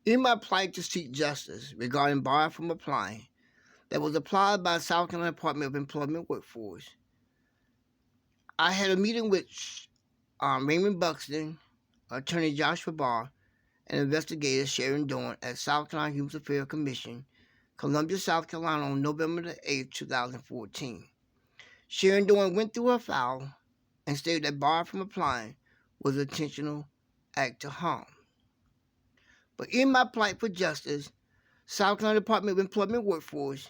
In my plight to seek justice regarding bar from applying that was applied by South Carolina Department of Employment Workforce, I had a meeting with Raymond Buxton, Attorney Joshua Barr, and investigator Sharon Dorn at South Carolina Human Affairs Commission, Columbia, South Carolina on November the 8th, 2014. Sharon Dorn went through her file and stated that bar from applying was an intentional act to harm. But in my plight for justice, South Carolina Department of Employment Workforce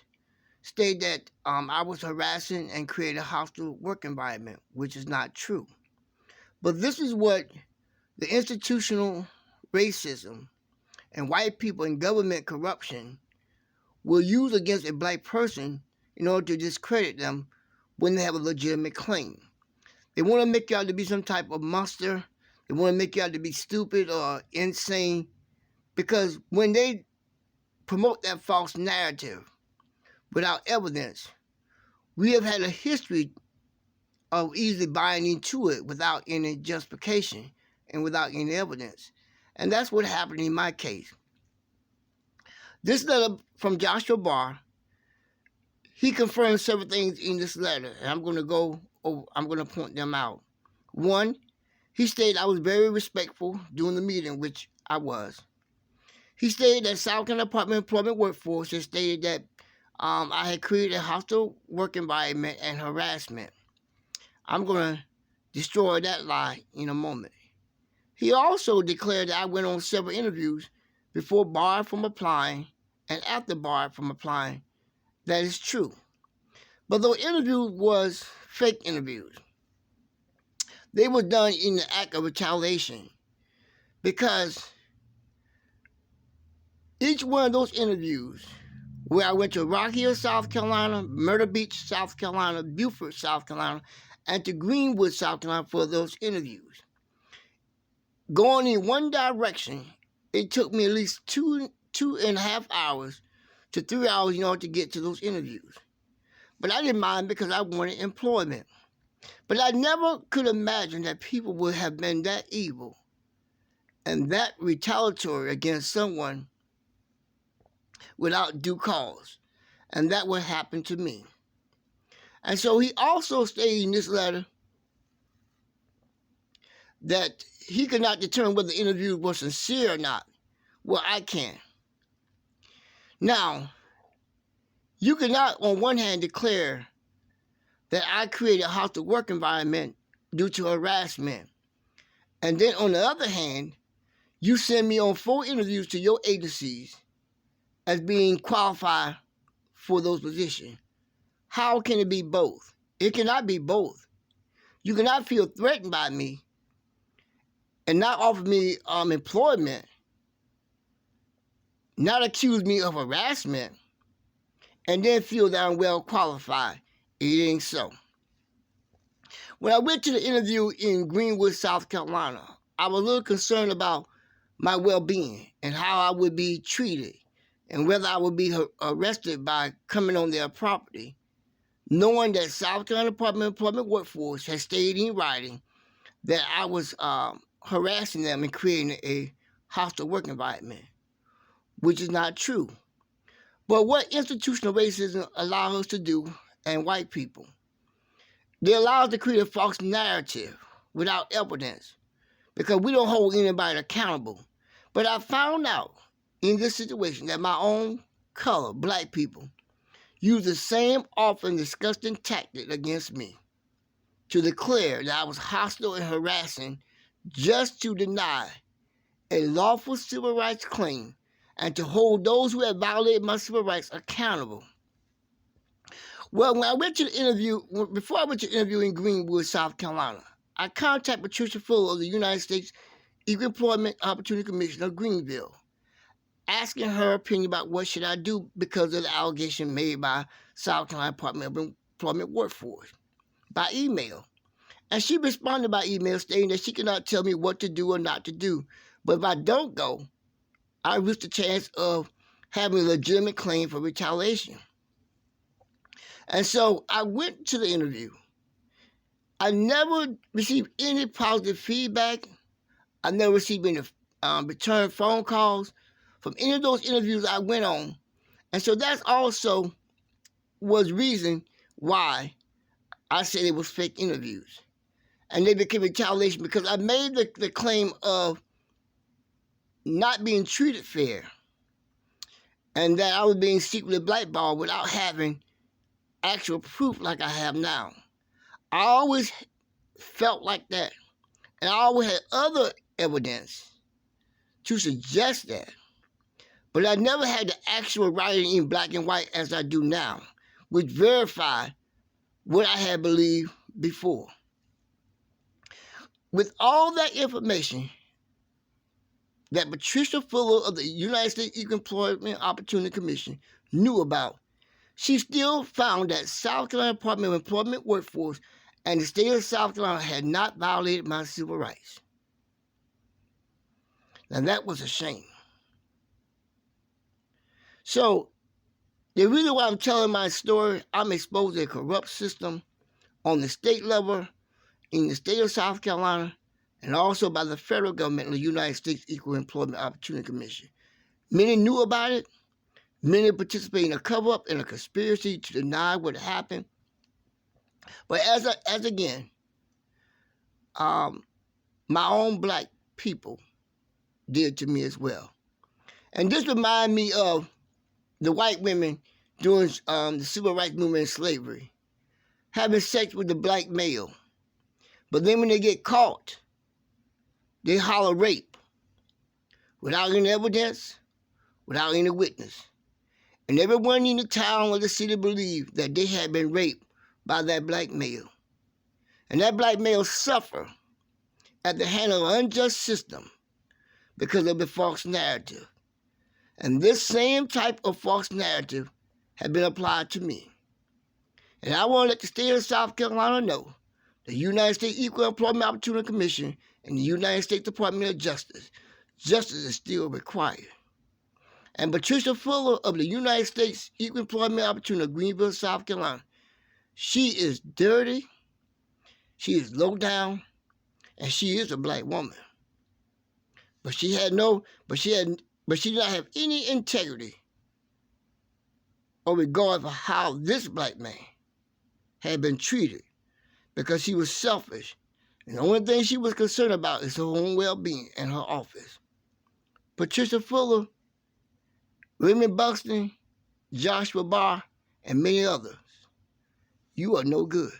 stated that I was harassing and created a hostile work environment, which is not true. But this is what the institutional racism and white people and government corruption will use against a black person in order to discredit them when they have a legitimate claim. They want to make you out to be some type of monster. They want to make you out to be stupid or insane, because when they promote that false narrative without evidence, we have had a history of easily buying into it without any justification and without any evidence. And that's what happened in my case. This letter from Joshua Barr, he confirmed several things in this letter, and I'm going to point them out. One, he stated I was very respectful during the meeting, which I was. He stated that South Carolina Department of Employment Workforce had stated that I had created a hostile work environment and harassment. I'm going to destroy that lie in a moment. He also declared that I went on several interviews before barred from applying and after barred from applying. That is true. But those interviews was fake interviews. They were done in the act of retaliation, because each one of those interviews, where I went to Rock Hill, South Carolina, Myrtle Beach, South Carolina, Beaufort, South Carolina, and to Greenwood, South Carolina for those interviews, going in one direction, it took me at least two and a half hours to 3 hours in order to get to those interviews. But I didn't mind because I wanted employment. But I never could imagine that people would have been that evil and that retaliatory against someone without due cause. And that would happen to me. And so he also stated in this letter that he could not determine whether the interview was sincere or not. Well, I can. Now, you cannot, on one hand, declare that I created a hostile work environment due to harassment, and then on the other hand, you send me on 4 interviews to your agencies as being qualified for those positions. How can it be both? It cannot be both. You cannot feel threatened by me and not offer me employment, not accuse me of harassment, and then feel that I'm well qualified. It ain't so. When I went to the interview in Greenwood, South Carolina, I was a little concerned about my well-being and how I would be treated and whether I would be arrested by coming on their property, knowing that South Carolina Department of Employment Workforce has stated in writing that I was harassing them and creating a hostile work environment, which is not true. But what institutional racism allows us to do, and white people, they allow us to create a false narrative without evidence, because we don't hold anybody accountable. But I found out in this situation that my own color, black people, use the same often disgusting tactic against me to declare that I was hostile and harassing just to deny a lawful civil rights claim and to hold those who have violated my civil rights accountable. Well, when I went to the interview, before I went to the interview in Greenwood, South Carolina, I contacted Patricia Fuller of the United States Equal Employment Opportunity Commission of Greenville, asking her opinion about what should I do because of the allegation made by South Carolina Department of Employment Workforce by email. And she responded by email stating that she cannot tell me what to do or not to do. But if I don't go, I risk the chance of having a legitimate claim for retaliation. And so I went to the interview. I never received any positive feedback. I never received any return phone calls from any of those interviews I went on. And so that's also was reason why I said it was fake interviews. And they became retaliation because I made the claim of not being treated fair and that I was being secretly blackballed without having actual proof like I have now. I always felt like that. And I always had other evidence to suggest that. But I never had the actual writing in black and white as I do now, which verified what I had believed before. With all that information that Patricia Fuller of the United States Equal Employment Opportunity Commission knew about, she still found that South Carolina Department of Employment Workforce and the state of South Carolina had not violated my civil rights. Now that was a shame. So the reason why I'm telling my story, I'm exposing a corrupt system on the state level, in the state of South Carolina, and also by the federal government and the United States Equal Employment Opportunity Commission. Many knew about it. Many participated in a cover-up and a conspiracy to deny what happened. But as again, my own black people did to me as well. And this reminds me of the white women during the civil rights movement and slavery, having sex with the black male. But then when they get caught, they holler rape without any evidence, without any witness. And everyone in the town or the city believed that they had been raped by that black male. And that black male suffered at the hand of an unjust system because of the false narrative. And this same type of false narrative had been applied to me. And I want to let the state of South Carolina know the United States Equal Employment Opportunity Commission and the United States Department of Justice, justice is still required. And Patricia Fuller of the United States Equal Employment Opportunity of Greenville, South Carolina, she is dirty, she is low down, and she is a black woman. But she did not have any integrity or regard for how this black man had been treated, because she was selfish. And the only thing she was concerned about is her own well-being and her office. Patricia Fuller, Raymond Buxton, Joshua Barr, and many others, you are no good.